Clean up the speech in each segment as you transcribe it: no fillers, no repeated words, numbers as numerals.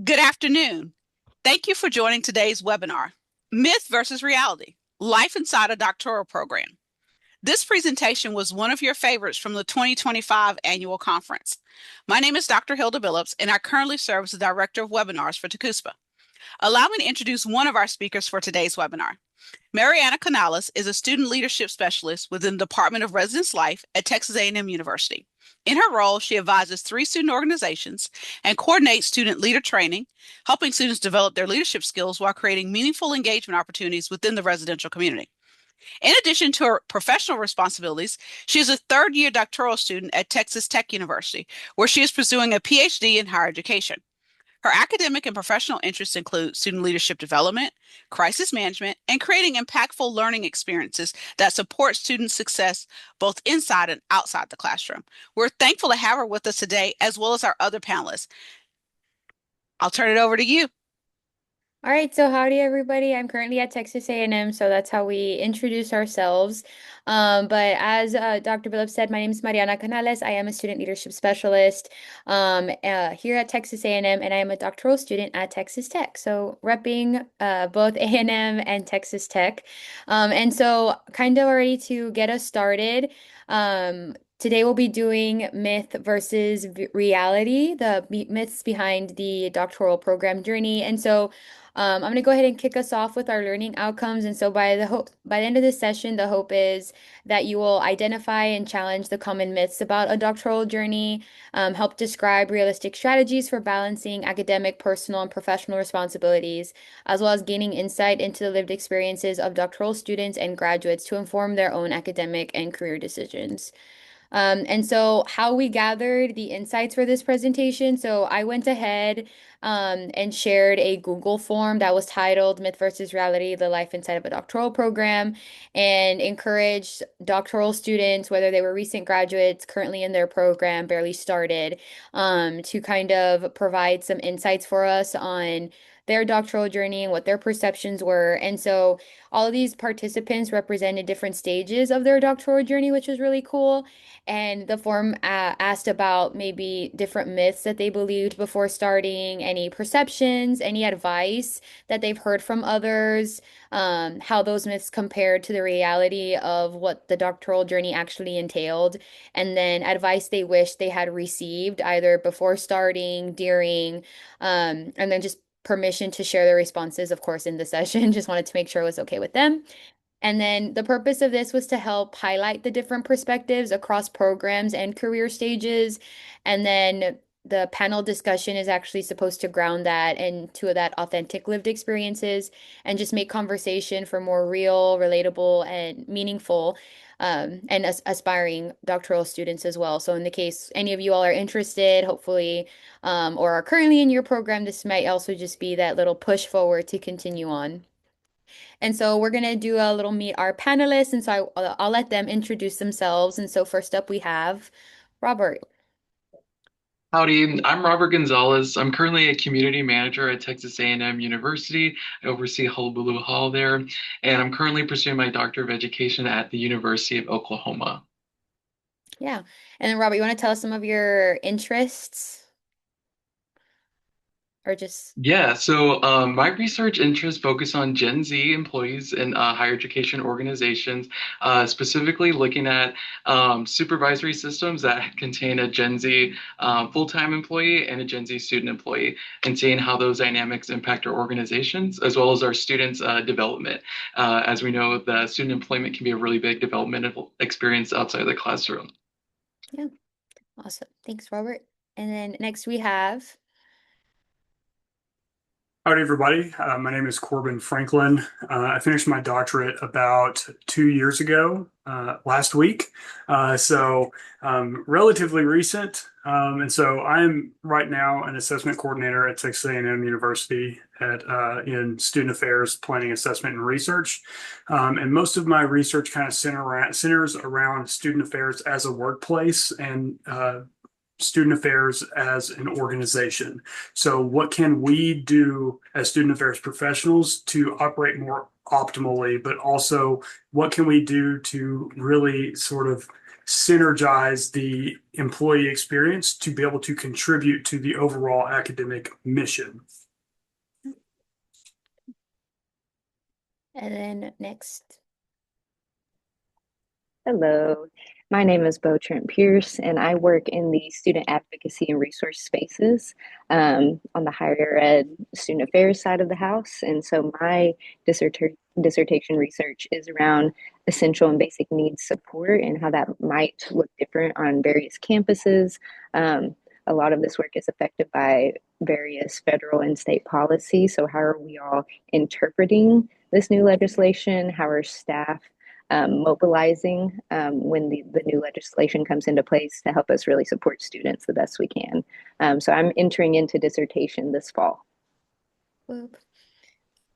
Good afternoon. Thank you for joining today's webinar, Myth versus Reality, Life Inside a Doctoral Program. This presentation was one of your favorites from the 2025 annual conference. My name is Dr. Hilda Billups, and I currently serve as the Director of Webinars for TACUSPA. Allow me to introduce one of our speakers for today's webinar. Mariana Canales is a student leadership specialist within the Department of Residence Life at Texas A&M University. In her role, she advises 3 student organizations and coordinates student leader training, helping students develop their leadership skills while creating meaningful engagement opportunities within the residential community. In addition to her professional responsibilities, she is a third-year doctoral student at Texas Tech University, where she is pursuing a PhD in higher education. Her academic and professional interests include student leadership development, crisis management, and creating impactful learning experiences that support student success both inside and outside the classroom. We're thankful to have her with us today, as well as our other panelists. I'll turn it over to you. All right, so howdy everybody. I'm currently at Texas A&M, so that's how we introduce ourselves. But as Dr. Billups said, my name is Mariana Canales. I am a student leadership specialist here at Texas A&M, and I am a doctoral student at Texas Tech. So repping both A&M and Texas Tech. And so kind of already to get us started, today we'll be doing myth versus reality, the myths behind the doctoral program journey. And so I'm going to go ahead and kick us off with our learning outcomes. And so by the end of this session, the hope is that you will identify and challenge the common myths about a doctoral journey, help describe realistic strategies for balancing academic, personal, and professional responsibilities, as well as gaining insight into the lived experiences of doctoral students and graduates to inform their own academic and career decisions. And so how we gathered the insights for this presentation. So I went ahead and shared a Google form that was titled Myth versus Reality, the Life Inside of a Doctoral Program, and encouraged doctoral students, whether they were recent graduates, currently in their program, barely started, to kind of provide some insights for us on their doctoral journey and what their perceptions were. And so all of these participants represented different stages of their doctoral journey, which was really cool. And the form asked about maybe different myths that they believed before starting, any perceptions, any advice that they've heard from others, how those myths compared to the reality of what the doctoral journey actually entailed, and then advice they wish they had received either before starting, during, and then just permission to share their responses, of course, in the session. Just wanted to make sure it was okay with them. And then the purpose of this was to help highlight the different perspectives across programs and career stages. And then the panel discussion is actually supposed to ground that into that authentic lived experiences and just make conversation for more real, relatable, and meaningful, and aspiring doctoral students as well. So in the case any of you all are interested, hopefully, or are currently in your program, this might also just be that little push forward to continue on. And so we're going to do a little meet our panelists. And so I'll let them introduce themselves. And so first up, we have Robert. Howdy, I'm Robert Gonzalez. I'm currently a community manager at Texas A&M University. I oversee Hullabaloo Hall there, and I'm currently pursuing my Doctor of Education at the University of Oklahoma. Yeah. And then Robert, you want to tell us some of your interests or just, My research interests focus on Gen Z employees in higher education organizations, specifically looking at supervisory systems that contain a Gen Z full-time employee and a Gen Z student employee, and seeing how those dynamics impact our organizations as well as our students' development. As we know, the student employment can be a really big developmental experience outside of the classroom. yeah, awesome. Thanks, Robert. And then next we have, Howdy, everybody. My name is Corbin Franklin. I finished my doctorate about 2 years ago, last week. Relatively recent. And so I'm right now an assessment coordinator at Texas A&M University in student affairs, planning, assessment, and research. And most of my research kind of centers around student affairs as a workplace and student affairs as an organization. So what can we do as student affairs professionals to operate more optimally, but also what can we do to really sort of synergize the employee experience to be able to contribute to the overall academic mission. And then next. Hello, my name is Trent Pierce, and I work in the student advocacy and resource spaces on the higher ed student affairs side of the house. And so my dissertation research is around essential and basic needs support and how that might look different on various campuses. A lot of this work is affected by various federal and state policy. So how are we all interpreting this new legislation? How are staff mobilizing when the new legislation comes into place to help us really support students the best we can. So I'm entering into dissertation this fall. Whoop.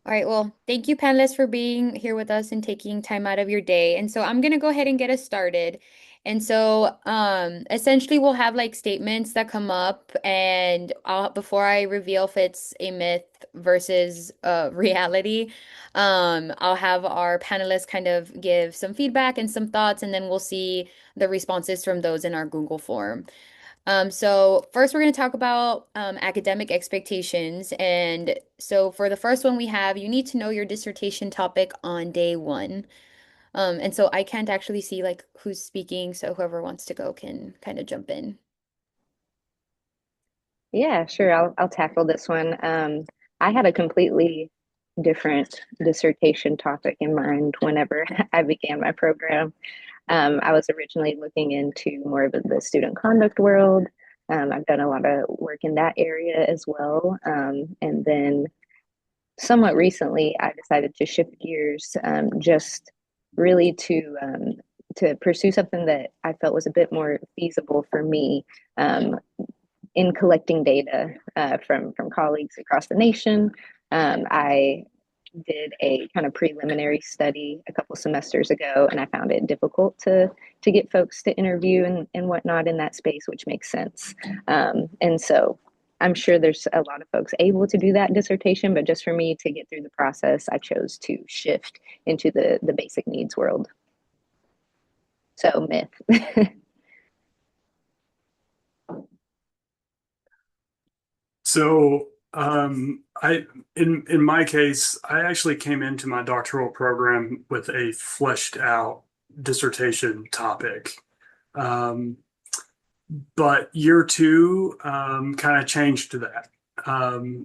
All right, well, thank you, panelists, for being here with us and taking time out of your day. And so I'm going to go ahead and get us started. And so essentially we'll have like statements that come up, and before I reveal if it's a myth versus reality, I'll have our panelists kind of give some feedback and some thoughts, and then we'll see the responses from those in our Google form. So first we're going to talk about academic expectations. And so for the first one we have, you need to know your dissertation topic on day one. And so I can't actually see like who's speaking, so whoever wants to go can kind of jump in. Yeah, sure. I'll tackle this one. I had a completely different dissertation topic in mind whenever I began my program. I was originally looking into more of the student conduct world. I've done a lot of work in that area as well. And then somewhat recently, I decided to shift gears just really to pursue something that I felt was a bit more feasible for me in collecting data from colleagues across the nation. I did a kind of preliminary study a couple semesters ago, and I found it difficult to get folks to interview and whatnot in that space, which makes sense. And so I'm sure there's a lot of folks able to do that dissertation, but just for me to get through the process, I chose to shift into the basic needs world. So myth. So in my case, I actually came into my doctoral program with a fleshed out dissertation topic. But year two kind of changed to that.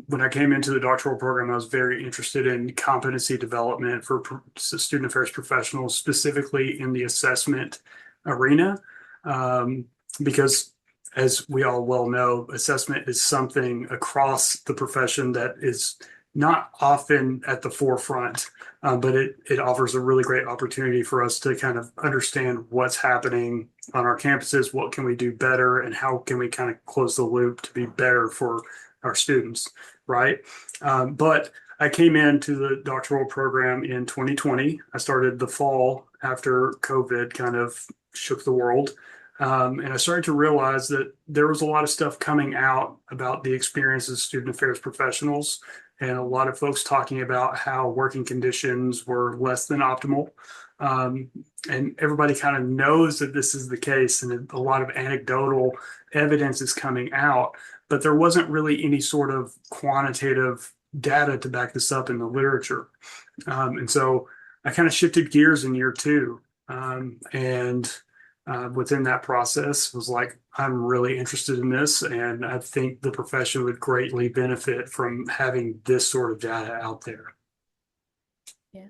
When I came into the doctoral program, I was very interested in competency development for student affairs professionals, specifically in the assessment arena, because as we all well know, assessment is something across the profession that is not often at the forefront, but it offers a really great opportunity for us to kind of understand what's happening on our campuses, what can we do better, and how can we kind of close the loop to be better for our students, right? But I came into the doctoral program in 2020. I started the fall after COVID kind of shook the world. And I started to realize that there was a lot of stuff coming out about the experiences of student affairs professionals, and a lot of folks talking about how working conditions were less than optimal. And everybody kind of knows that this is the case, and a lot of anecdotal evidence is coming out, but there wasn't really any sort of quantitative data to back this up in the literature. And so I kind of shifted gears in year two. And within that process was like, I'm really interested in this, and I think the profession would greatly benefit from having this sort of data out there. Yeah.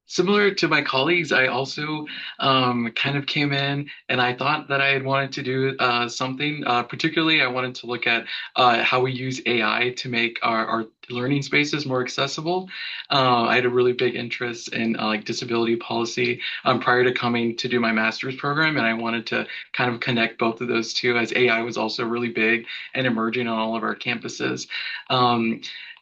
Similar to my colleagues, I also kind of came in and I thought that I had wanted to do something. Particularly, I wanted to look at how we use AI to make our learning spaces more accessible. I had a really big interest in like disability policy prior to coming to do my master's program, and I wanted to kind of connect both of those two, as AI was also really big and emerging on all of our campuses.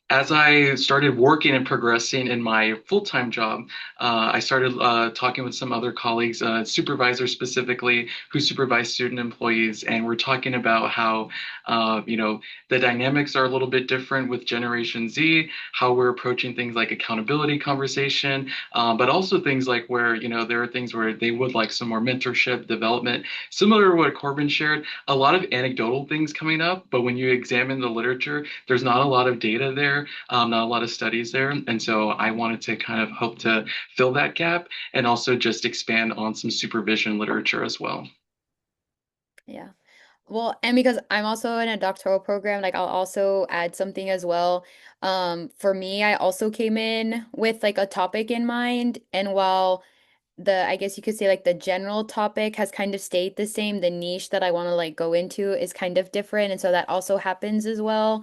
as I started working and progressing in my full-time job, I started talking with some other colleagues, supervisors specifically, who supervise student employees, and we're talking about how, the dynamics are a little bit different with Generation Z, how we're approaching things like accountability conversation, but also things like where, there are things where they would like some more mentorship, development, similar to what Corbin shared, a lot of anecdotal things coming up, but when you examine the literature, there's not a lot of data there, not a lot of studies there. And so I wanted to kind of hope to fill that gap and also just expand on some supervision literature as well. Yeah. Well, and because I'm also in a doctoral program, like I'll also add something as well. For me, I also came in with like a topic in mind, and while I guess you could say like the general topic has kind of stayed the same. The niche that I want to like go into is kind of different. And so that also happens as well.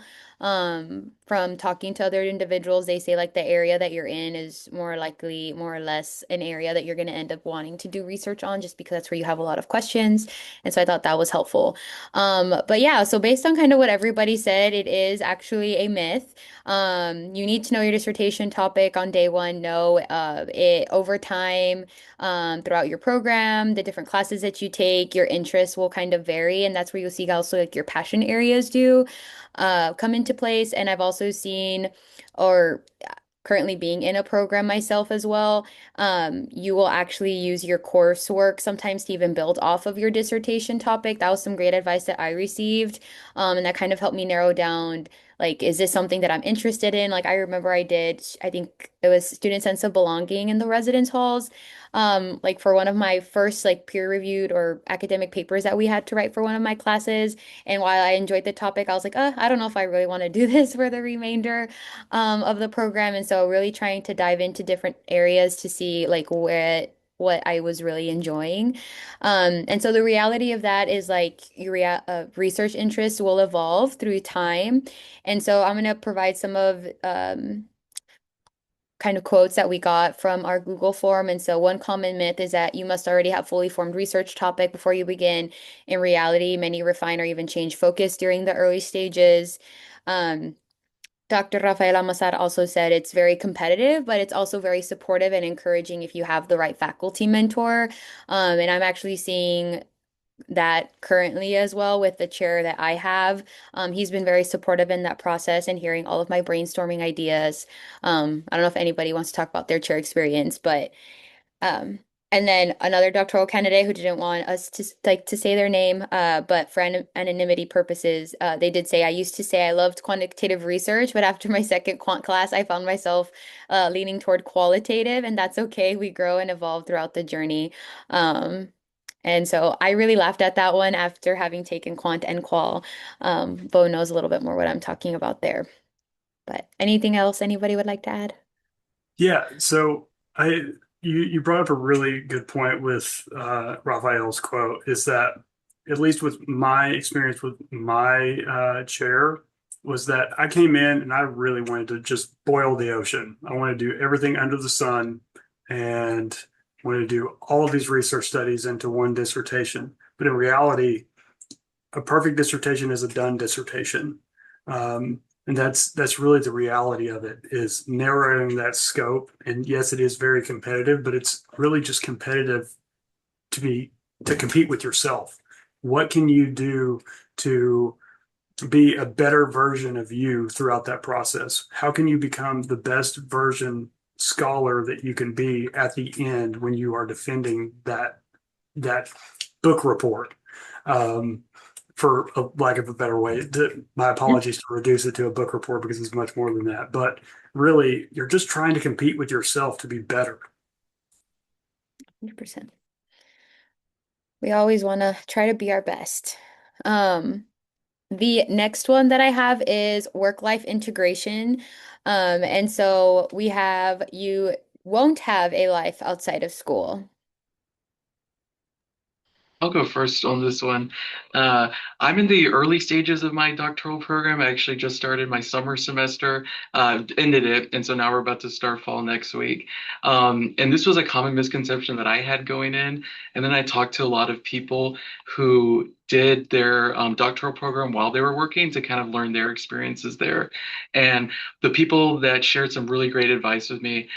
From talking to other individuals, they say like the area that you're in is more likely, more or less, an area that you're going to end up wanting to do research on just because that's where you have a lot of questions. And so I thought that was helpful. But yeah, so based on kind of what everybody said, it is actually a myth. You need to know your dissertation topic on day one. No, it over time throughout your program, the different classes that you take, your interests will kind of vary, and that's where you'll see also like your passion areas do come into place. And I've also seen, or currently being in a program myself as well, you will actually use your coursework sometimes to even build off of your dissertation topic. That was some great advice that I received, and that kind of helped me narrow down. Like, is this something that I'm interested in? Like, I remember I think it was student sense of belonging in the residence halls. Like for one of my first like peer-reviewed or academic papers that we had to write for one of my classes. And while I enjoyed the topic, I was like, I don't know if I really want to do this for the remainder of the program. And so really trying to dive into different areas to see like what I was really enjoying. And so the reality of that is like your research interests will evolve through time. And so I'm going to provide some of kind of quotes that we got from our Google form. And so one common myth is that you must already have fully formed research topic before you begin. In reality, many refine or even change focus during the early stages. Um, Dr. Rafael Almazar also said it's very competitive, but it's also very supportive and encouraging if you have the right faculty mentor. And I'm actually seeing that currently as well with the chair that I have. He's been very supportive in that process and hearing all of my brainstorming ideas. I don't know if anybody wants to talk about their chair experience, but um, and then another doctoral candidate who didn't want us to like to say their name, but for anonymity purposes, they did say I used to say I loved quantitative research, but after my second quant class, I found myself leaning toward qualitative, and that's okay. We grow and evolve throughout the journey. Um, and so I really laughed at that one after having taken quant and qual. Bo knows a little bit more what I'm talking about there. But anything else anybody would like to add? Yeah, so I you brought up a really good point with Raphael's quote is that at least with my experience with my chair was that I came in and I really wanted to just boil the ocean. I want to do everything under the sun and wanted to do all of these research studies into one dissertation. But in reality, a perfect dissertation is a done dissertation. And that's really the reality of it is narrowing that scope. And yes, it is very competitive, but it's really just competitive to compete with yourself. What can you do to be a better version of you throughout that process? How can you become the best version scholar that you can be at the end when you are defending that book report? For a lack of a better way. My apologies to reduce it to a book report because it's much more than that. But really, you're just trying to compete with yourself to be better. 100%. We always want to try to be our best. The next one that I have is work-life integration. And so we have you won't have a life outside of school. I'll go first on this one. I'm in the early stages of my doctoral program. I actually just started my summer semester, ended it, and so now we're about to start fall next week. And this was a common misconception that I had going in. And then I talked to a lot of people who did their doctoral program while they were working to kind of learn their experiences there. And the people that shared some really great advice with me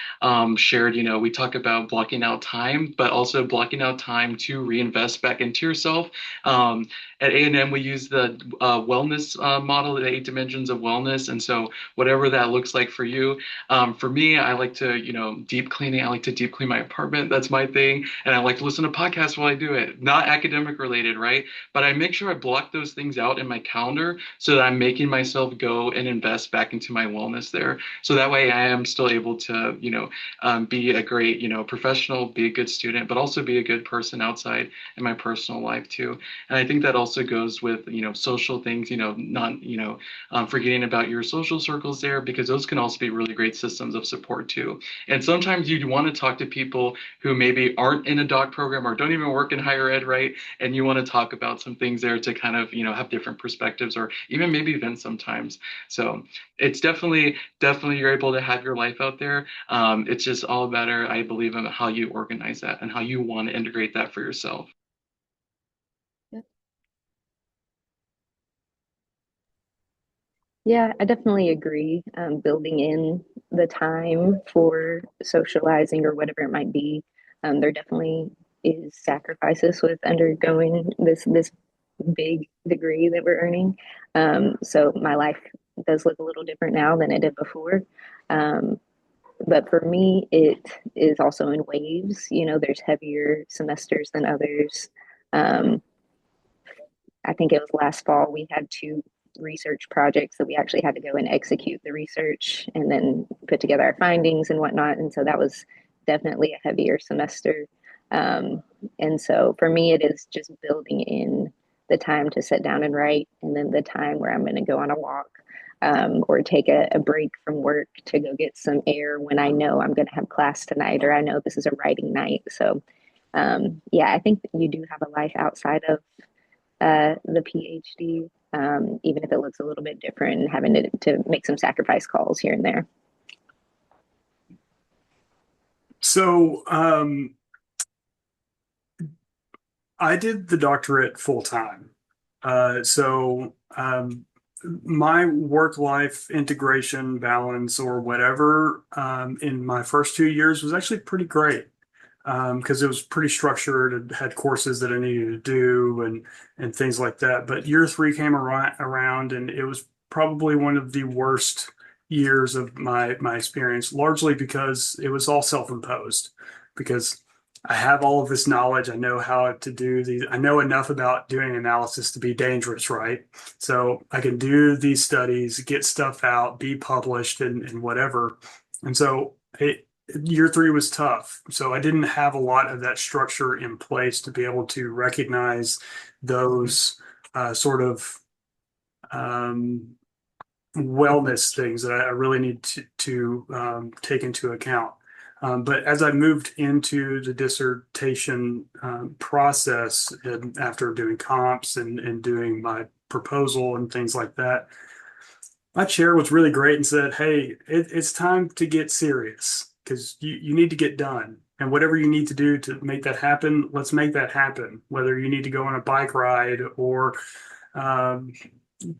shared, we talk about blocking out time, but also blocking out time to reinvest back into yourself. Um, at A&M, we use the wellness model, the 8 dimensions of wellness. And so whatever that looks like for you, for me, I like to, deep cleaning. I like to deep clean my apartment. That's my thing. And I like to listen to podcasts while I do it. Not academic related, right? But I make sure I block those things out in my calendar so that I'm making myself go and invest back into my wellness there. So that way I am still able to, be a great, professional, be a good student, but also be a good person outside in my personal life too. And I think that also goes with, social things, not, forgetting about your social circles there, because those can also be really great systems of support too. And sometimes you want to talk to people who maybe aren't in a doc program or don't even work in higher ed, right? And you want to talk about some things there to kind of, have different perspectives or even maybe vent sometimes. So it's definitely you're able to have your life out there. It's just all better, I believe, in how you organize that and how you want to integrate that for yourself. Yeah, I definitely agree. Building in the time for socializing or whatever it might be, there definitely is sacrifices with undergoing this big degree that we're earning. So my life does look a little different now than it did before. Um, but for me, it is also in waves. There's heavier semesters than others. Um, I think it was last fall, we had two research projects that we actually had to go and execute the research and then put together our findings and whatnot. And so that was definitely a heavier semester. Um, and so for me, it is just building in the time to sit down and write, and then the time where I'm going to go on a walk, or take a break from work to go get some air when I know I'm going to have class tonight, or I know this is a writing night. So, yeah, I think that you do have a life outside of the PhD, even if it looks a little bit different, and having to make some sacrifice calls here and there. So I did the doctorate full time. My work life integration balance or whatever in my first 2 years was actually pretty great because it was pretty structured and had courses that I needed to do and things like that. But year three came around, and it was probably one of the worst years of my experience, largely because it was all self-imposed. Because I have all of this knowledge, I know how to do these. I know enough about doing analysis to be dangerous, right? So I can do these studies, get stuff out, be published, and whatever. And so year three was tough. So I didn't have a lot of that structure in place to be able to recognize those sort of um, wellness things that I really need to take into account. But as I moved into the dissertation process, and after doing comps and doing my proposal and things like that, my chair was really great and said, "Hey, it's time to get serious because you need to get done. And whatever you need to do to make that happen, let's make that happen. Whether you need to go on a bike ride or um,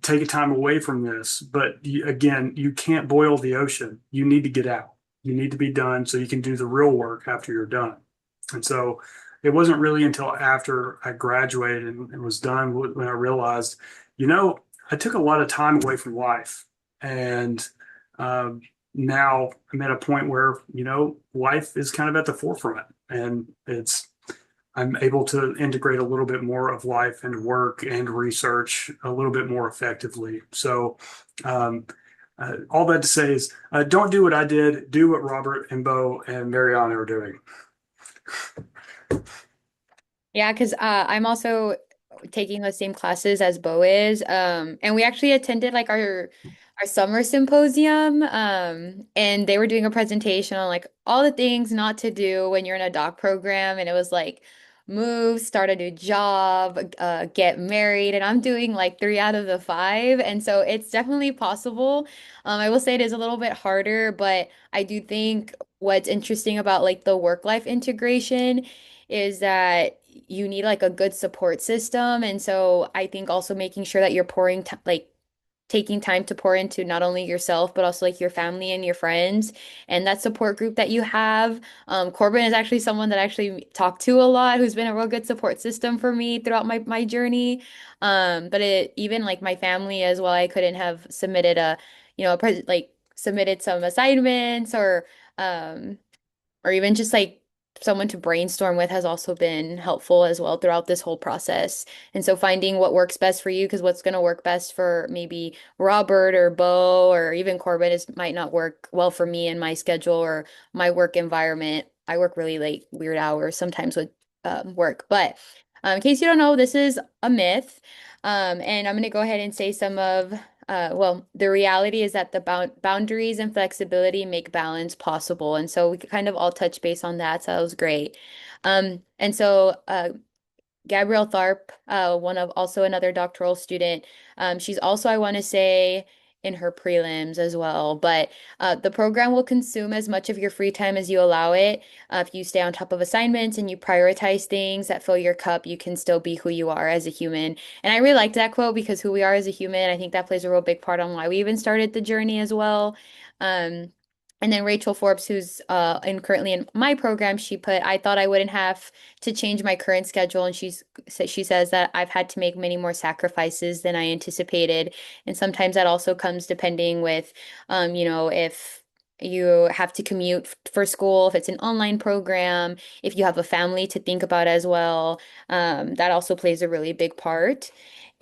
take a time away from this. But again, you can't boil the ocean. You need to get out. You need to be done so you can do the real work after you're done." And so it wasn't really until after I graduated and was done when I realized, I took a lot of time away from life. And um, now I'm at a point where, life is kind of at the forefront, and I'm able to integrate a little bit more of life and work and research a little bit more effectively. So, um, all that to say is, don't do what I did. Do what Robert and Bo and Mariana are doing. Yeah, because I'm also taking the same classes as Bo is. And we actually attended like our summer symposium. And they were doing a presentation on like all the things not to do when you're in a doc program. And it was like move, start a new job, get married. And I'm doing like three out of the five. And so it's definitely possible. I will say it is a little bit harder, but I do think what's interesting about like the work life integration is that you need like a good support system. And so I think also making sure that you're pouring like taking time to pour into not only yourself, but also like your family and your friends and that support group that you have. Corbin is actually someone that I actually talk to a lot, who's been a real good support system for me throughout my journey. But it even like my family as well, I couldn't have submitted like submitted some assignments um or even just like someone to brainstorm with has also been helpful as well throughout this whole process. And so finding what works best for you, because what's going to work best for maybe Robert or Bo or even Corbin is might not work well for me and my schedule or my work environment. I work really late, weird hours sometimes with work. But in case you don't know, this is a myth. And I'm going to go ahead and say some of well, the reality is that the boundaries and flexibility make balance possible. And so we kind of all touch base on that. So that was great. And so Gabrielle Tharp, one of also another doctoral student. She's also, I want to say, in her prelims as well. But the program will consume as much of your free time as you allow it. If you stay on top of assignments and you prioritize things that fill your cup, you can still be who you are as a human. And I really liked that quote because who we are as a human, I think that plays a real big part on why we even started the journey as well. Um, and then Rachel Forbes, who's currently in my program, she put, I thought I wouldn't have to change my current schedule. And she says that I've had to make many more sacrifices than I anticipated. And sometimes that also comes depending with, if you have to commute for school, if it's an online program, if you have a family to think about as well, that also plays a really big part.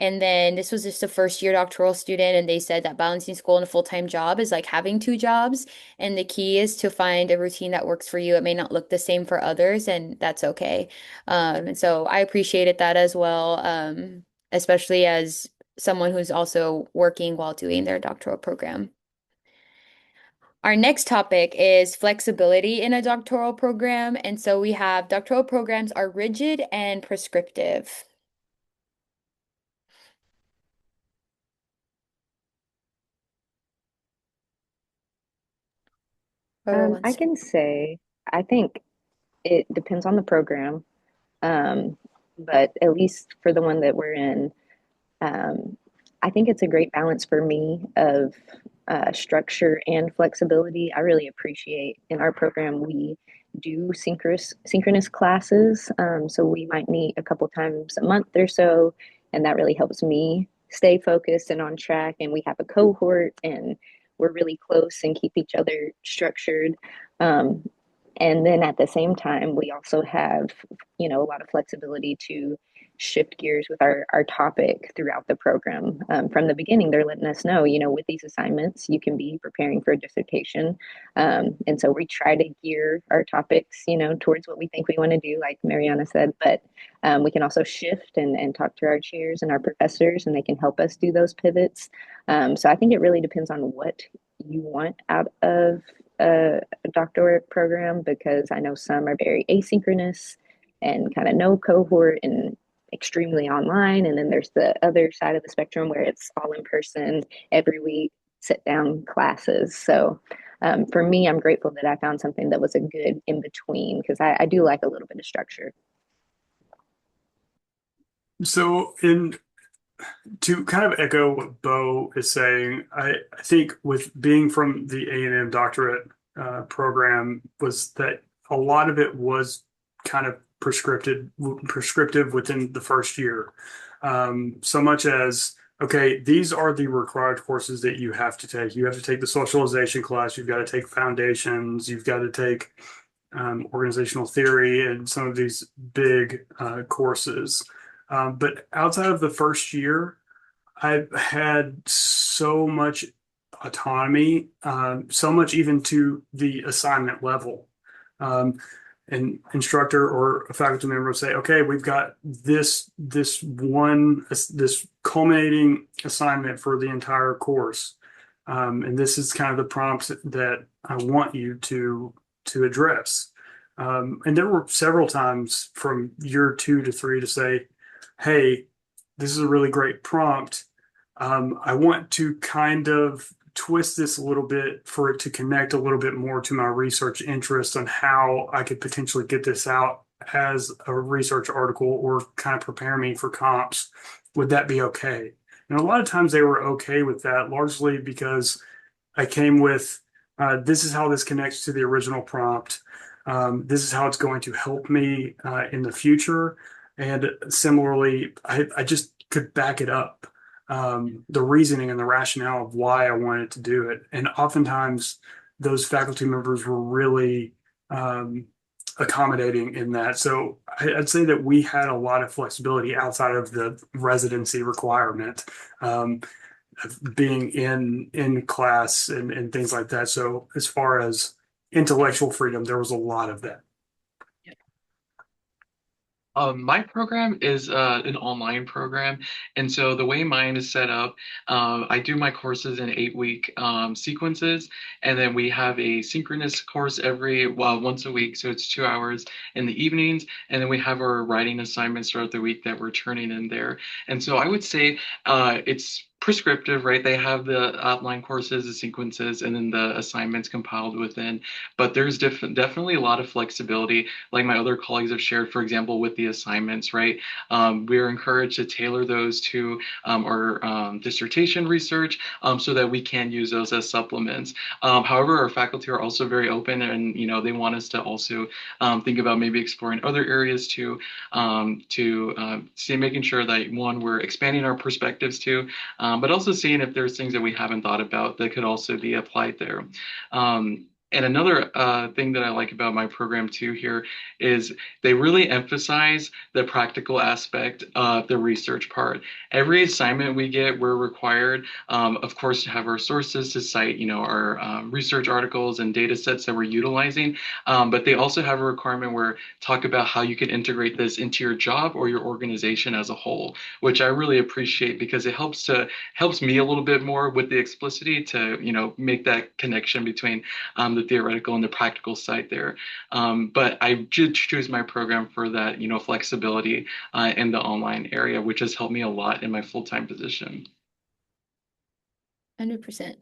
And then this was just a first year doctoral student, and they said that balancing school and a full-time job is like having two jobs. And the key is to find a routine that works for you. It may not look the same for others, and that's okay. And so I appreciated that as well, especially as someone who's also working while doing their doctoral program. Our next topic is flexibility in a doctoral program. And so we have doctoral programs are rigid and prescriptive. I can say, I think it depends on the program, um, but at least for the one that we're in, um, I think it's a great balance for me of structure and flexibility. I really appreciate in our program we do synchronous classes, so we might meet a couple times a month or so, and that really helps me stay focused and on track. And we have a cohort, and we're really close and keep each other structured. Um, and then at the same time, we also have, a lot of flexibility to shift gears with our topic throughout the program. From the beginning, they're letting us know, with these assignments, you can be preparing for a dissertation. And so we try to gear our topics, towards what we think we want to do, like Mariana said, but we can also shift and talk to our chairs and our professors, and they can help us do those pivots. So I think it really depends on what you want out of a doctorate program, because I know some are very asynchronous and kind of no cohort and extremely online. And then there's the other side of the spectrum where it's all in person every week, sit down classes. So for me, I'm grateful that I found something that was a good in between, because I do like a little bit of structure. So, to kind of echo what Bo is saying, I think with being from the A&M doctorate program was that a lot of it was kind of prescriptive within the first year. So much as, okay, these are the required courses that you have to take. You have to take the socialization class, you've got to take foundations, you've got to take organizational theory and some of these big courses. But outside of the first year, I've had so much autonomy, so much even to the assignment level. An instructor or a faculty member will say, "Okay, we've got this culminating assignment for the entire course, and this is kind of the prompts that I want you to address." And there were several times from year 2 to 3 to say, "Hey, this is a really great prompt. I want to kind of twist this a little bit for it to connect a little bit more to my research interest on how I could potentially get this out as a research article or kind of prepare me for comps, would that be okay? And a lot of times they were okay with that, largely because I came with this is how this connects to the original prompt. This is how it's going to help me in the future. And similarly, I just could back it up, the reasoning and the rationale of why I wanted to do it. And oftentimes, those faculty members were really accommodating in that. So I'd say that we had a lot of flexibility outside of the residency requirement. Being in class and things like that. So as far as intellectual freedom, there was a lot of that. My program is an online program, and so the way mine is set up, I do my courses in 8-week sequences, and then we have a synchronous course once a week, so it's 2 hours in the evenings, and then we have our writing assignments throughout the week that we're turning in there. And so I would say it's prescriptive, right? They have the outline courses, the sequences, and then the assignments compiled within. But there's definitely a lot of flexibility, like my other colleagues have shared, for example, with the assignments, right? We're encouraged to tailor those to our dissertation research so that we can use those as supplements. However, our faculty are also very open, and they want us to also think about maybe exploring other areas too, to see, making sure that one, we're expanding our perspectives too, but also seeing if there's things that we haven't thought about that could also be applied there. And another thing that I like about my program too here is they really emphasize the practical aspect of the research part. Every assignment we get, we're required, of course, to have our sources to cite, our research articles and data sets that we're utilizing. But they also have a requirement where talk about how you can integrate this into your job or your organization as a whole, which I really appreciate because it helps me a little bit more with the explicitity to, make that connection between the theoretical and the practical side there. But I did choose my program for that, flexibility in the online area, which has helped me a lot in my full-time position. 100%.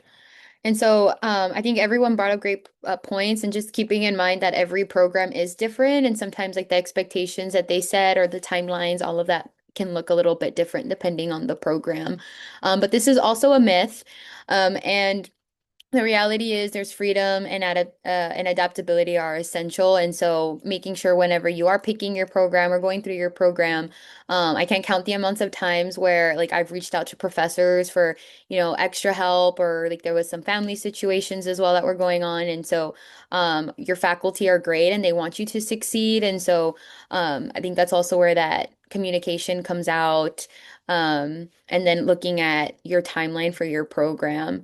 And so I think everyone brought up great points, and just keeping in mind that every program is different, and sometimes like the expectations that they set or the timelines, all of that can look a little bit different depending on the program. But this is also a myth. And the reality is there's freedom and adaptability are essential. And so making sure whenever you are picking your program or going through your program, I can't count the amounts of times where like I've reached out to professors for, extra help, or like there was some family situations as well that were going on. And so your faculty are great and they want you to succeed. And so I think that's also where that communication comes out. And then looking at your timeline for your program.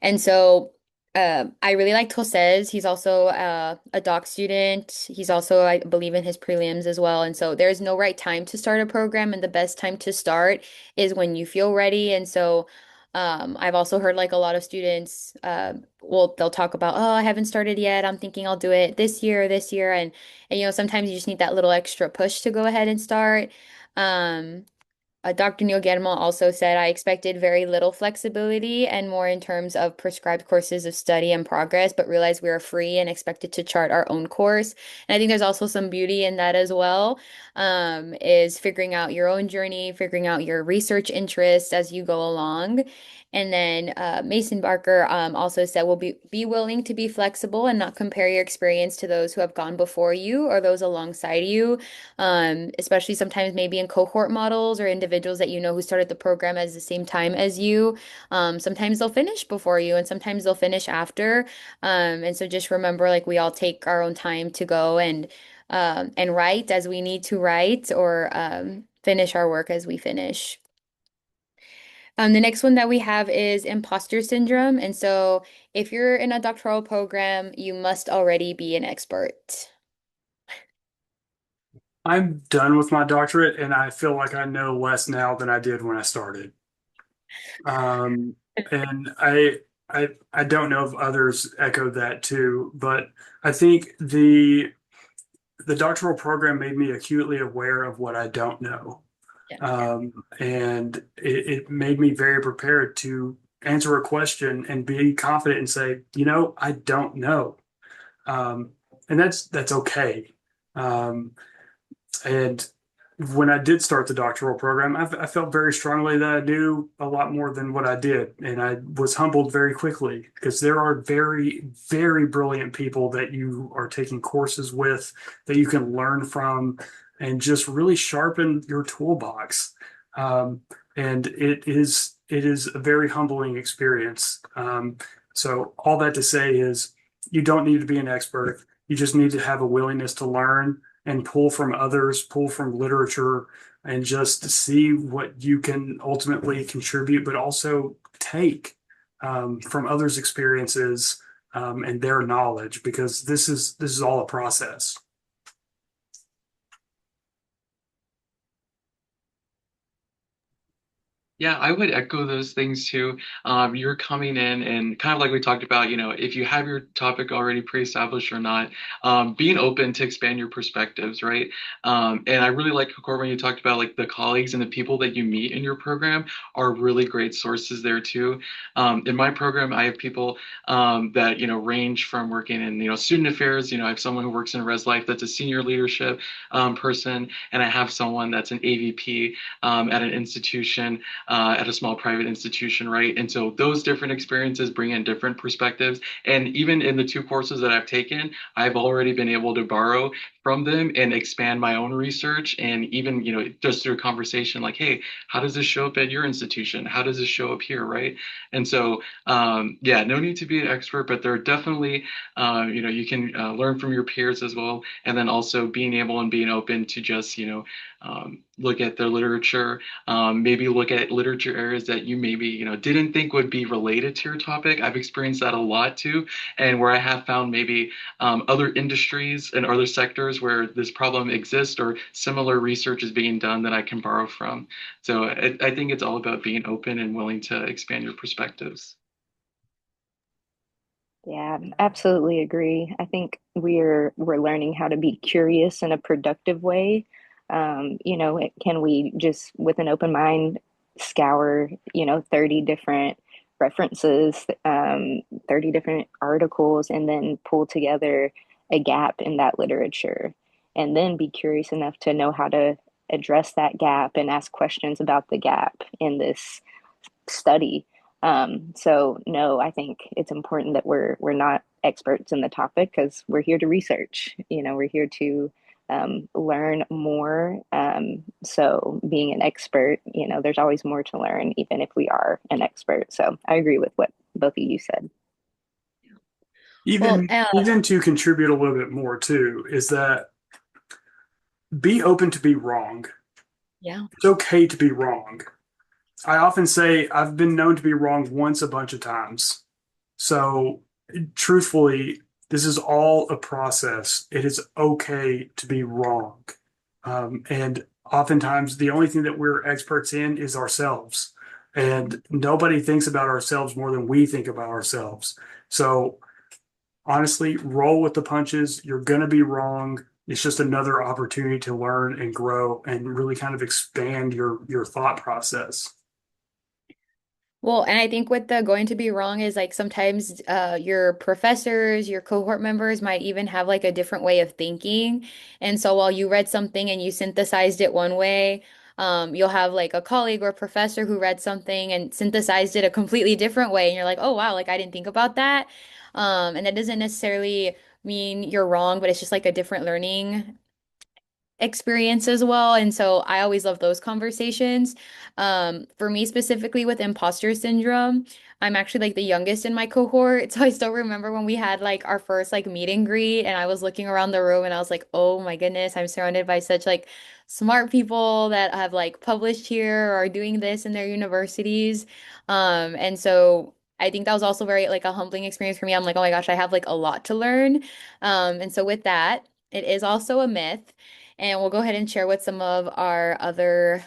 And so I really like Josez. He's also a doc student. He's also, I believe, in his prelims as well. And so there's no right time to start a program, and the best time to start is when you feel ready. And so I've also heard like a lot of students, they'll talk about, oh, I haven't started yet. I'm thinking I'll do it this year. And sometimes you just need that little extra push to go ahead and start. Um, Dr. Neil Guillermo also said, I expected very little flexibility and more in terms of prescribed courses of study and progress, but realized we are free and expected to chart our own course. And I think there's also some beauty in that as well, is figuring out your own journey, figuring out your research interests as you go along. And then Mason Barker also said, "Will be willing to be flexible and not compare your experience to those who have gone before you or those alongside you, especially sometimes maybe in cohort models or individuals that who started the program at the same time as you. Sometimes they'll finish before you and sometimes they'll finish after. And so just remember, like we all take our own time to go and write as we need to write, or finish our work as we finish." The next one that we have is imposter syndrome. And so if you're in a doctoral program, you must already be an expert. I'm done with my doctorate, and I feel like I know less now than I did when I started. And I don't know if others echo that too, but I think the doctoral program made me acutely aware of what I don't know. Yeah. And it made me very prepared to answer a question and be confident and say, I don't know. And that's okay. And when I did start the doctoral program, I felt very strongly that I knew a lot more than what I did. And I was humbled very quickly because there are very, very brilliant people that you are taking courses with that you can learn from and just really sharpen your toolbox. Um, and it is a very humbling experience. So all that to say is you don't need to be an expert. You just need to have a willingness to learn and pull from others, pull from literature, and just see what you can ultimately contribute, but also take from others' experiences and their knowledge, because this is all a process. Yeah, I would echo those things too. You're coming in and kind of like we talked about, if you have your topic already pre-established or not, being open to expand your perspectives, right? And I really like, Cor, when you talked about like the colleagues and the people that you meet in your program are really great sources there too. In my program, I have people that, range from working in, student affairs. I have someone who works in Res Life that's a senior leadership person, and I have someone that's an AVP at an institution at a small private institution, right? And so those different experiences bring in different perspectives. And even in the two courses that I've taken, I've already been able to borrow from them and expand my own research. And even, just through a conversation like, hey, how does this show up at your institution? How does this show up here, right? And so, yeah, no need to be an expert, but there are definitely, you can learn from your peers as well. And then also being able and being open to just, look at the literature, maybe look at literature areas that you maybe didn't think would be related to your topic. I've experienced that a lot too, and where I have found maybe other industries and other sectors where this problem exists or similar research is being done that I can borrow from. So I think it's all about being open and willing to expand your perspectives. Yeah, absolutely agree. I think we're learning how to be curious in a productive way. Can we just with an open mind scour, 30 different references, 30 different articles, and then pull together a gap in that literature, and then be curious enough to know how to address that gap and ask questions about the gap in this study. So no, I think it's important that we're not experts in the topic because we're here to research. We're here to learn more. So being an expert, there's always more to learn, even if we are an expert. So I agree with what both of you said. Well, Even to contribute a little bit more too, is that be open to be wrong. yeah. It's okay to be wrong. I often say I've been known to be wrong once a bunch of times. So, truthfully, this is all a process. It is okay to be wrong. And oftentimes, the only thing that we're experts in is ourselves. And nobody thinks about ourselves more than we think about ourselves. So, honestly, roll with the punches. You're going to be wrong. It's just another opportunity to learn and grow and really kind of expand your thought process. Well, and I think what the going to be wrong is like sometimes your professors, your cohort members might even have like a different way of thinking. And so while you read something and you synthesized it one way, you'll have like a colleague or professor who read something and synthesized it a completely different way. And you're like, oh, wow, like I didn't think about that. And that doesn't necessarily mean you're wrong, but it's just like a different learning experience as well. And so I always love those conversations. For me specifically with imposter syndrome, I'm actually like the youngest in my cohort. So I still remember when we had like our first like meet and greet and I was looking around the room and I was like, oh my goodness, I'm surrounded by such like smart people that have like published here or are doing this in their universities. And so I think that was also very like a humbling experience for me. I'm like, oh my gosh, I have like a lot to learn. And so with that, it is also a myth. And we'll go ahead and share what some of our other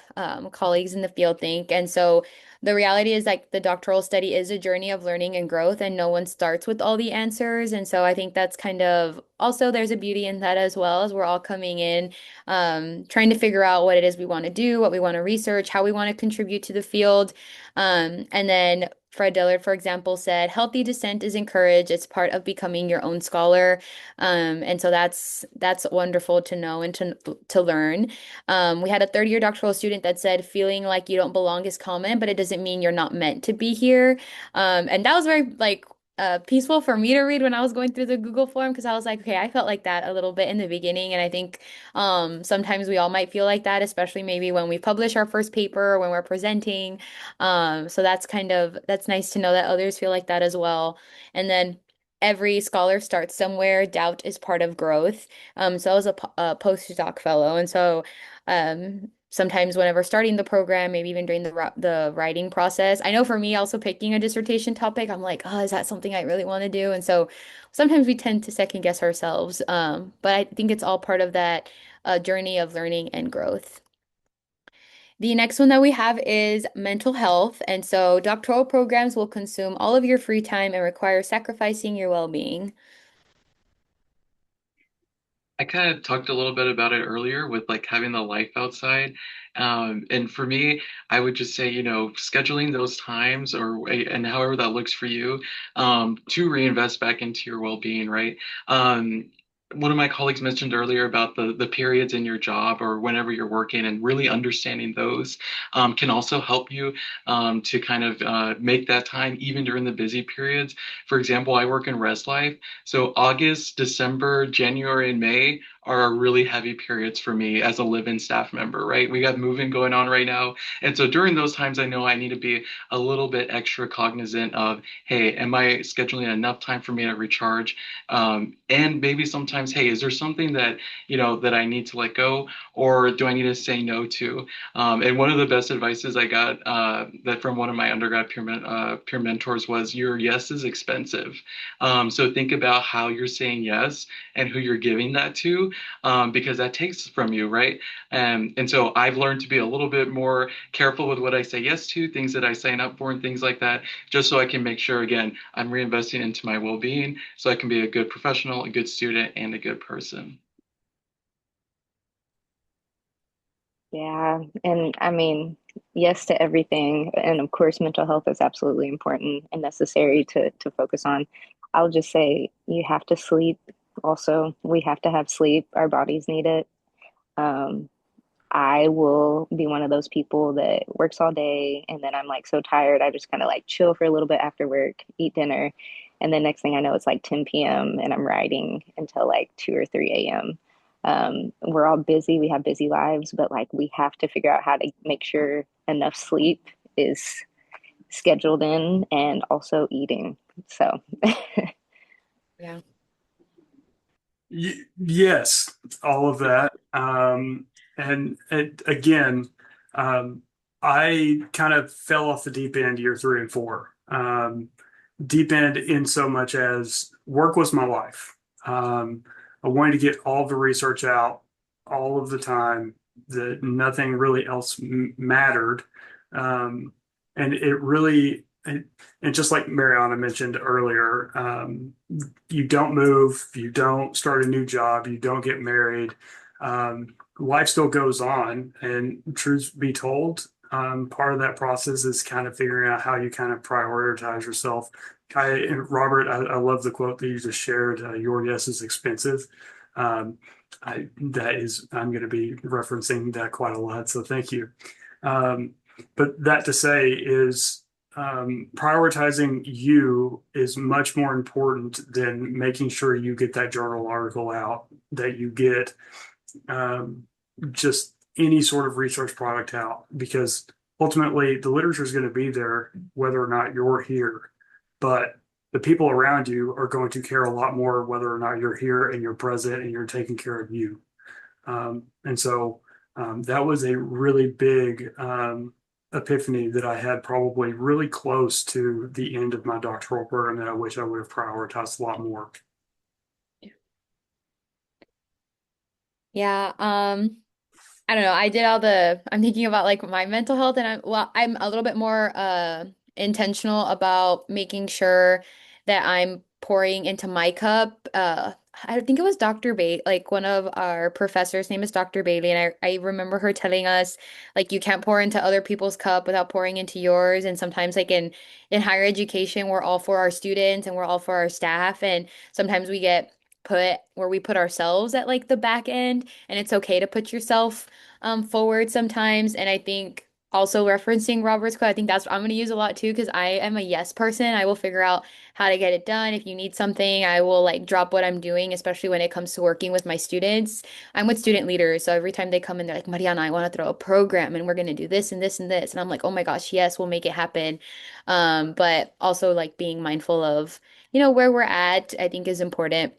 colleagues in the field think. And so the reality is like the doctoral study is a journey of learning and growth, and no one starts with all the answers. And so I think that's kind of also there's a beauty in that as well, as we're all coming in, trying to figure out what it is we want to do, what we want to research, how we want to contribute to the field. And then Fred Dillard, for example, said, healthy dissent is encouraged. It's part of becoming your own scholar. And so that's wonderful to know and to learn. We had a third year doctoral student that said, feeling like you don't belong is common, but it doesn't mean you're not meant to be here. And that was very like peaceful for me to read when I was going through the Google form because I was like, okay, I felt like that a little bit in the beginning. And I think sometimes we all might feel like that, especially maybe when we publish our first paper or when we're presenting. So that's nice to know that others feel like that as well. And then every scholar starts somewhere. Doubt is part of growth. So I was a postdoc fellow, and so sometimes whenever starting the program, maybe even during the writing process, I know for me, also picking a dissertation topic, I'm like, oh, is that something I really want to do? And so sometimes we tend to second guess ourselves. But I think it's all part of that journey of learning and growth. The next one that we have is mental health. And so doctoral programs will consume all of your free time and require sacrificing your well-being. I kind of talked a little bit about it earlier with like having the life outside. And for me, I would just say, scheduling those times and however that looks for you, to reinvest back into your well-being, right? One of my colleagues mentioned earlier about the periods in your job or whenever you're working and really understanding those can also help you to kind of make that time even during the busy periods. For example, I work in res life. So August, December, January, and May are really heavy periods for me as a live-in staff member, right? We got moving going on right now. And so during those times, I know I need to be a little bit extra cognizant of, hey, am I scheduling enough time for me to recharge? And maybe sometimes, hey, is there something that, that I need to let go or do I need to say no to? And one of the best advices I got that from one of my undergrad peer mentors was your yes is expensive. So think about how you're saying yes and who you're giving that to, because that takes from you, right? And so I've learned to be a little bit more careful with what I say yes to, things that I sign up for, and things like that, just so I can make sure, again, I'm reinvesting into my well-being so I can be a good professional, a good student, and a good person. Yeah, and I mean, yes to everything. And of course, mental health is absolutely important and necessary to focus on. I'll just say you have to sleep. Also, we have to have sleep. Our bodies need it. Um, I will be one of those people that works all day and then I'm like so tired, I just kind of like chill for a little bit after work, eat dinner, and then next thing I know, it's like 10 p.m. and I'm writing until like 2 or 3 a.m. We're all busy, we have busy lives, but like we have to figure out how to make sure enough sleep is scheduled in and also eating. So, Yeah. Yes, all of that. And again, I kind of fell off the deep end year 3 and 4. Deep end in so much as work was my life. I wanted to get all the research out all of the time, that nothing really else mattered. And it really, and just like Mariana mentioned earlier, you don't move, you don't start a new job, you don't get married. Life still goes on. And truth be told, part of that process is kind of figuring out how you kind of prioritize yourself. And Robert, I love the quote that you just shared. Your yes is expensive. Um, I'm going to be referencing that quite a lot. So thank you. But that to say is prioritizing you is much more important than making sure you get that journal article out, that you get um, just any sort of research product out, because ultimately the literature is going to be there whether or not you're here. But the people around you are going to care a lot more whether or not you're here and you're present and you're taking care of you. And so that was a really big epiphany that I had probably really close to the end of my doctoral program that I wish I would have prioritized a lot more. Yeah. I don't know. I'm thinking about like my mental health and I'm a little bit more intentional about making sure that I'm pouring into my cup. I think it was Dr. like one of our professors' name is Dr. Bailey, and I remember her telling us like you can't pour into other people's cup without pouring into yours. And sometimes like in higher education, we're all for our students and we're all for our staff, and sometimes we get put where we put ourselves at like the back end, and it's okay to put yourself forward sometimes. And I think also referencing Robert's quote, I think that's what I'm going to use a lot too, because I am a yes person. I will figure out how to get it done. If you need something, I will like drop what I'm doing, especially when it comes to working with my students. I'm with student leaders, so every time they come in, they're like, Mariana, I want to throw a program and we're going to do this and this and this. And I'm like, oh my gosh, yes, we'll make it happen. But also like being mindful of, where we're at, I think is important.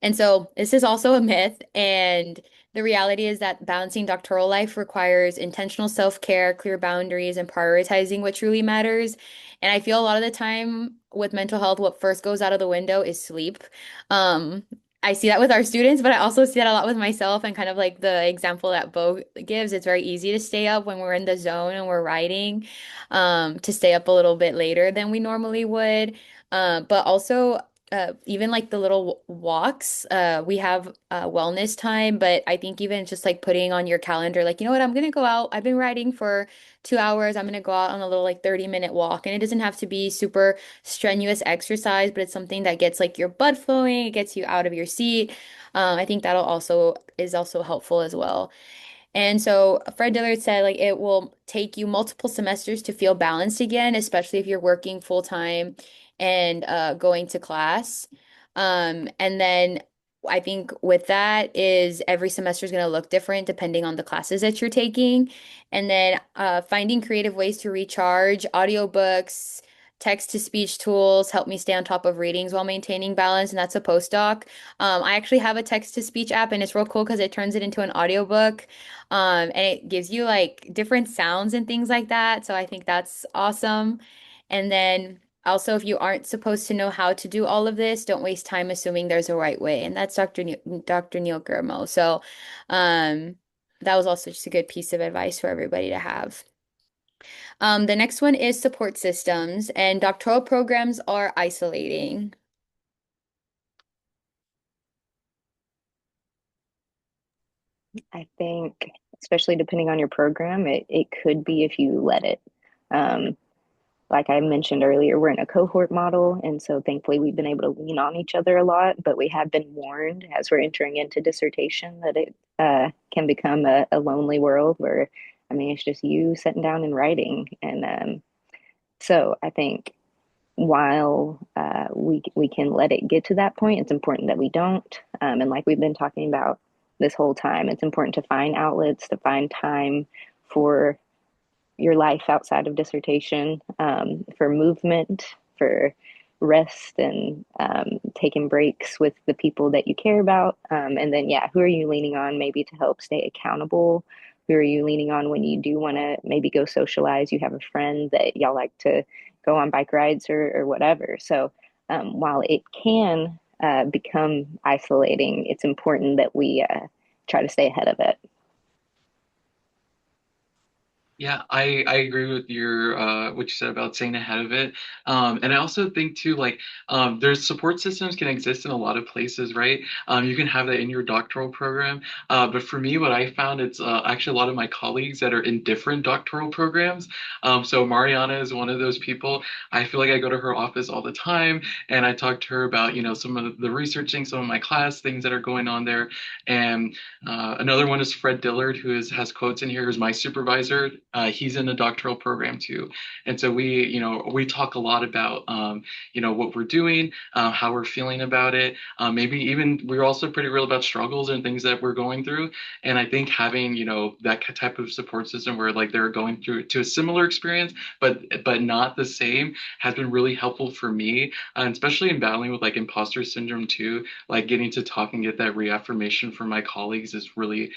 And so this is also a myth. And the reality is that balancing doctoral life requires intentional self-care, clear boundaries, and prioritizing what truly matters. And I feel a lot of the time with mental health, what first goes out of the window is sleep. Um, I see that with our students, but I also see that a lot with myself, and kind of like the example that Bo gives. It's very easy to stay up when we're in the zone and we're writing, to stay up a little bit later than we normally would. But also even like the little walks, we have wellness time, but I think even just like putting on your calendar, like, you know what, I'm gonna go out. I've been writing for 2 hours. I'm gonna go out on a little like 30-minute walk. And it doesn't have to be super strenuous exercise, but it's something that gets like your blood flowing, it gets you out of your seat. I think that'll also is also helpful as well. And so Fred Dillard said like it will take you multiple semesters to feel balanced again, especially if you're working full time and going to class. And then I think with that is every semester is going to look different depending on the classes that you're taking. And then finding creative ways to recharge, audiobooks, text to speech tools help me stay on top of readings while maintaining balance. And that's a postdoc. I actually have a text to speech app, and it's real cool because it turns it into an audiobook. And it gives you like different sounds and things like that. So I think that's awesome. And then also, if you aren't supposed to know how to do all of this, don't waste time assuming there's a right way. And that's Dr. Neil Gurmo. So that was also just a good piece of advice for everybody to have. The next one is support systems, and doctoral programs are isolating. I think, especially depending on your program, it could be if you let it. Um, like I mentioned earlier, we're in a cohort model, and so thankfully we've been able to lean on each other a lot, but we have been warned as we're entering into dissertation that it can become a lonely world where, I mean, it's just you sitting down and writing. And so I think while we can let it get to that point, it's important that we don't. And like we've been talking about this whole time, it's important to find outlets, to find time for your life outside of dissertation, for movement, for rest, and taking breaks with the people that you care about. And then, yeah, who are you leaning on maybe to help stay accountable? Who are you leaning on when you do want to maybe go socialize? You have a friend that y'all like to go on bike rides or whatever. So while it can become isolating, it's important that we try to stay ahead of it. Yeah, I agree with your what you said about staying ahead of it. And I also think too, like there's support systems can exist in a lot of places, right? You can have that in your doctoral program. But for me, what I found it's actually a lot of my colleagues that are in different doctoral programs. So Mariana is one of those people. I feel like I go to her office all the time and I talk to her about, some of the researching, some of my class things that are going on there. And another one is Fred Dillard, has quotes in here, who's my supervisor. He's in the doctoral program too, and so we talk a lot about what we're doing, how we're feeling about it. Maybe even we're also pretty real about struggles and things that we're going through. And I think having that type of support system where like they're going through to a similar experience, but not the same, has been really helpful for me, especially in battling with like imposter syndrome too. Like getting to talk and get that reaffirmation from my colleagues is really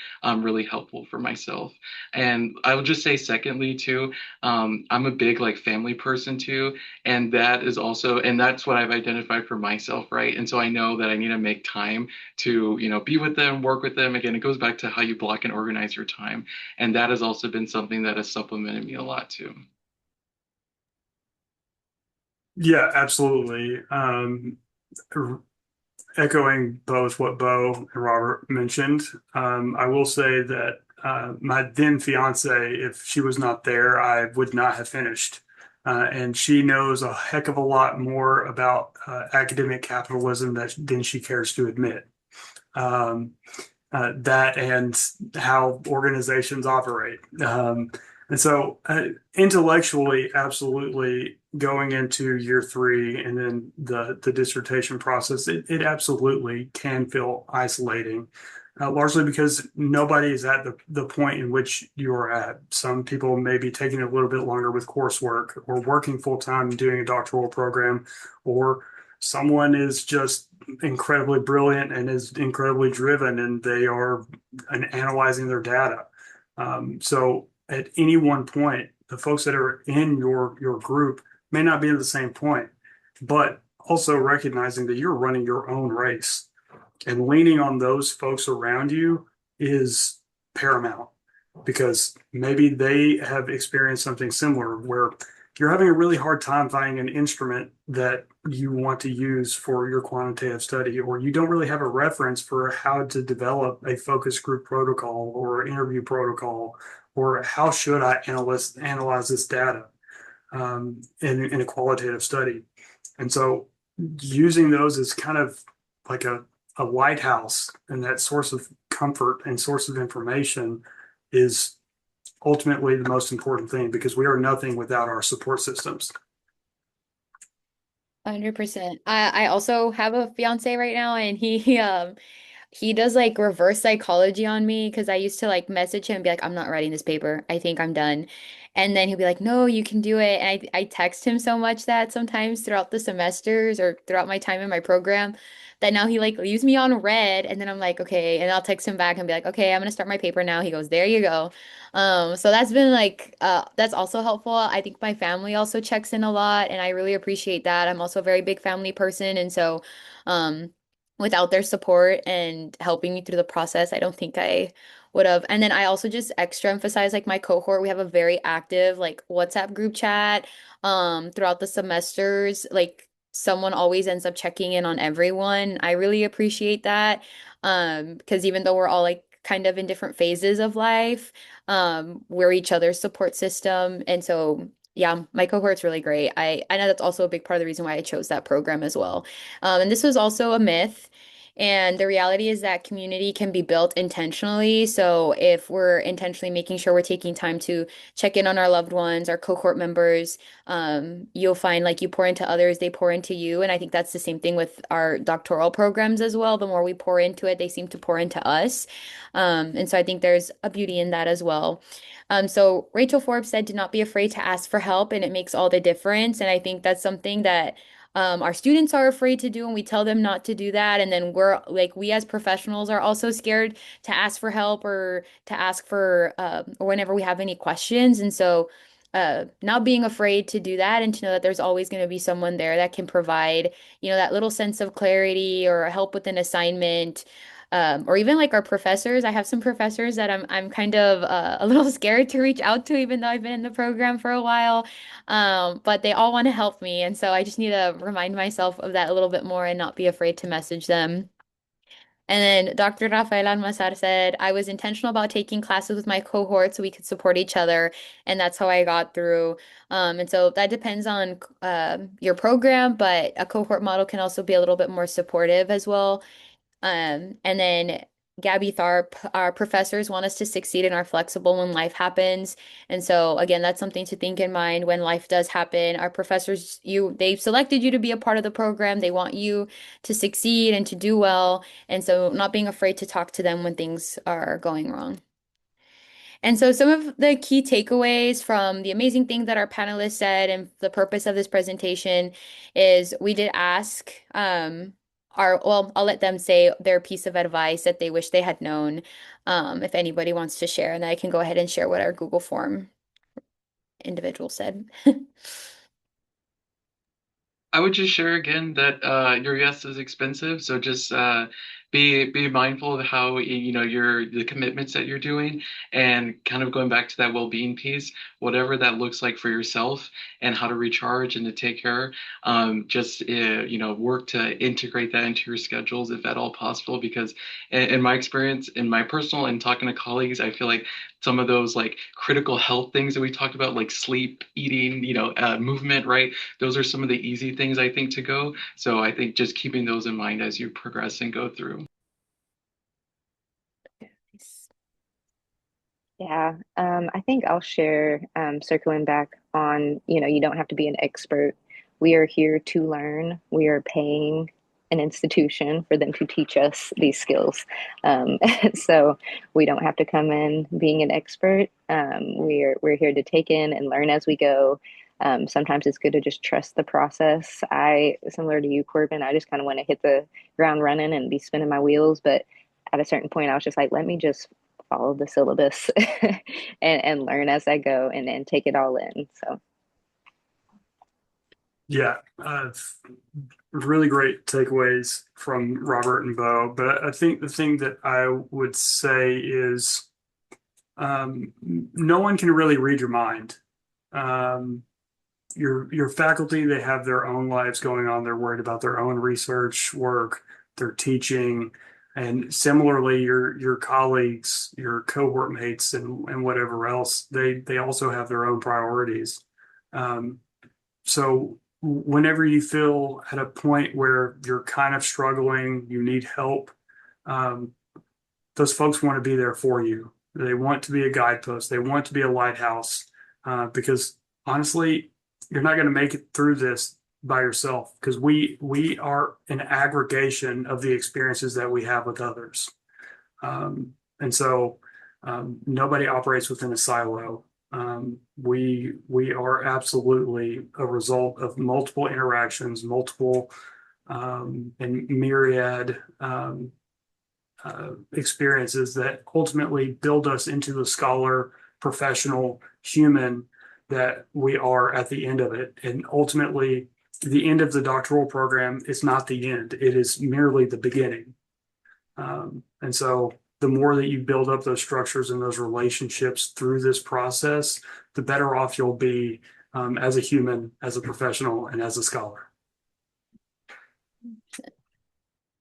helpful for myself. And I would just say secondly too, I'm a big like family person too, and that's what I've identified for myself, right? And so I know that I need to make time to, be with them, work with them. Again, it goes back to how you block and organize your time, and that has also been something that has supplemented me a lot too. Yeah, absolutely. Echoing both what Bo and Robert mentioned, I will say that my then fiance, if she was not there, I would not have finished. And she knows a heck of a lot more about academic capitalism than she cares to admit. Um, that and how organizations operate. And so, intellectually, absolutely, going into year three and then the dissertation process, it absolutely can feel isolating, largely because nobody is at the point in which you're at. Some people may be taking a little bit longer with coursework or working full time and doing a doctoral program, or someone is just incredibly brilliant and is incredibly driven and they are analyzing their data. So at any one point, the folks that are in your group may not be at the same point, but also recognizing that you're running your own race and leaning on those folks around you is paramount because maybe they have experienced something similar where you're having a really hard time finding an instrument that you want to use for your quantitative study, or you don't really have a reference for how to develop a focus group protocol or interview protocol, or how should I analyze this data in a qualitative study. And so using those as kind of like a lighthouse and that source of comfort and source of information is ultimately the most important thing because we are nothing without our support systems. 100%. I also have a fiance right now, and he does like reverse psychology on me because I used to like message him and be like, I'm not writing this paper. I think I'm done. And then he'll be like, no, you can do it. And I text him so much that sometimes throughout the semesters or throughout my time in my program that now he like leaves me on red. And then I'm like, okay. And I'll text him back and be like, okay, I'm gonna start my paper now. He goes, there you go. So that's been like that's also helpful. I think my family also checks in a lot and I really appreciate that. I'm also a very big family person. And so um without their support and helping me through the process, I don't think I would have. And then I also just extra emphasize like my cohort. We have a very active like WhatsApp group chat throughout the semesters. Like someone always ends up checking in on everyone. I really appreciate that. Because even though we're all like kind of in different phases of life, we're each other's support system. And so yeah, my cohort's really great. I know that's also a big part of the reason why I chose that program as well. And this was also a myth. And the reality is that community can be built intentionally. So if we're intentionally making sure we're taking time to check in on our loved ones, our cohort members, you'll find like you pour into others, they pour into you. And I think that's the same thing with our doctoral programs as well. The more we pour into it, they seem to pour into us. And so I think there's a beauty in that as well. So Rachel Forbes said, do not be afraid to ask for help, and it makes all the difference. And I think that's something that our students are afraid to do, and we tell them not to do that. And then we're like, we as professionals are also scared to ask for help or to ask for, or whenever we have any questions. And so, not being afraid to do that and to know that there's always going to be someone there that can provide, that little sense of clarity or help with an assignment. Or even like our professors. I have some professors that I'm kind of a little scared to reach out to, even though I've been in the program for a while. But they all want to help me. And so I just need to remind myself of that a little bit more and not be afraid to message them. And then Dr. Rafael Almazar said, I was intentional about taking classes with my cohort so we could support each other. And that's how I got through. And so that depends on your program, but a cohort model can also be a little bit more supportive as well. And then Gabby Tharp, our professors want us to succeed and are flexible when life happens. And so again, that's something to think in mind when life does happen. Our professors, they've selected you to be a part of the program. They want you to succeed and to do well. And so not being afraid to talk to them when things are going wrong. And so some of the key takeaways from the amazing thing that our panelists said and the purpose of this presentation is we did ask well, I'll let them say their piece of advice that they wish they had known, if anybody wants to share, and then I can go ahead and share what our Google form individual said. I would just share again that your yes is expensive, so just be mindful of how your the commitments that you're doing, and kind of going back to that well-being piece, whatever that looks like for yourself, and how to recharge and to take care. Just work to integrate that into your schedules if at all possible. Because in my experience, in my personal and talking to colleagues, I feel like some of those like critical health things that we talked about, like sleep, eating, movement, right? Those are some of the easy things I think to go. So I think just keeping those in mind as you progress and go through. Yeah, I think I'll share, circling back on, you don't have to be an expert. We are here to learn. We are paying an institution for them to teach us these skills. Um, so we don't have to come in being an expert. We're here to take in and learn as we go. Sometimes it's good to just trust the process. Similar to you, Corbin, I just kind of want to hit the ground running and be spinning my wheels, but at a certain point, I was just like, let me just follow the syllabus and learn as I go and take it all in. So Yeah, really great takeaways from Robert and Bo. But I think the thing that I would say is no one can really read your mind. Um, your faculty, they have their own lives going on. They're worried about their own research work, their teaching, and similarly, your colleagues, your cohort mates, and whatever else, they also have their own priorities. So whenever you feel at a point where you're kind of struggling, you need help, um, those folks want to be there for you. They want to be a guidepost. They want to be a lighthouse, because honestly, you're not going to make it through this by yourself, because we are an aggregation of the experiences that we have with others. And so nobody operates within a silo. We are absolutely a result of multiple interactions, multiple and myriad experiences that ultimately build us into the scholar, professional, human that we are at the end of it. And ultimately, the end of the doctoral program is not the end, it is merely the beginning. And so the more that you build up those structures and those relationships through this process, the better off you'll be as a human, as a professional, and as a scholar.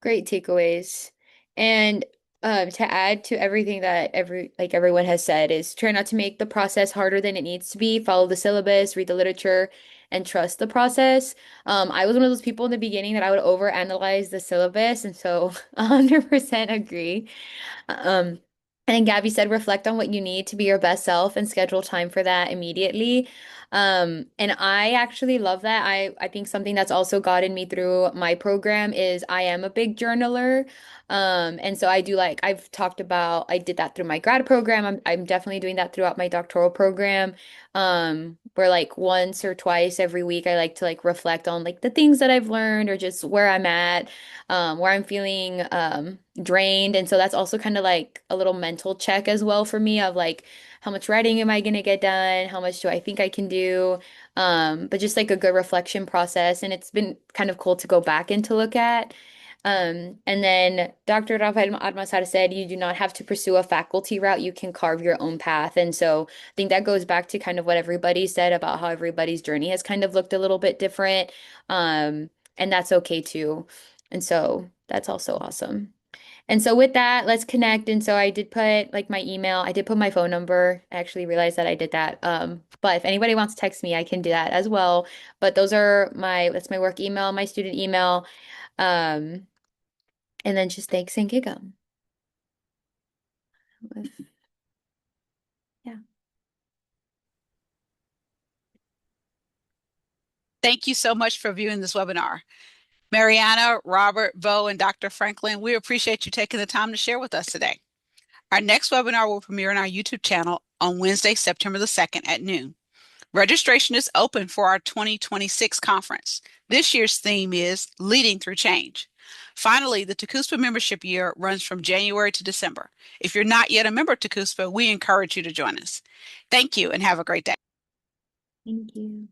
Great takeaways. And to add to everything that everyone has said is try not to make the process harder than it needs to be. Follow the syllabus, read the literature, and trust the process. I was one of those people in the beginning that I would overanalyze the syllabus, and so 100% agree. Um, and then Gabby said, reflect on what you need to be your best self and schedule time for that immediately. And I actually love that. I think something that's also gotten me through my program is I am a big journaler. And so I've talked about, I did that through my grad program. I'm definitely doing that throughout my doctoral program. Where like once or twice every week, I like to like reflect on like the things that I've learned or just where I'm at, where I'm feeling, drained. And so that's also kind of like a little mental check as well for me of like, how much writing am I going to get done? How much do I think I can do? But just like a good reflection process. And it's been kind of cool to go back and to look at. And then Dr. Rafael Almazar said, you do not have to pursue a faculty route. You can carve your own path. And so I think that goes back to kind of what everybody said about how everybody's journey has kind of looked a little bit different. And that's okay too. And so that's also awesome. And so with that, let's connect. And so I did put like my email, I did put my phone number. I actually realized that I did that. But if anybody wants to text me, I can do that as well. But that's my work email, my student email. Um, and then just thanks and gig 'em. Yeah. Thank you so much for viewing this webinar. Mariana, Robert, Bo, and Dr. Franklin, we appreciate you taking the time to share with us today. Our next webinar will premiere on our YouTube channel on Wednesday, September the 2nd at noon. Registration is open for our 2026 conference. This year's theme is Leading Through Change. Finally, the TACUSPA membership year runs from January to December. If you're not yet a member of TACUSPA, we encourage you to join us. Thank you and have a great day. Thank you.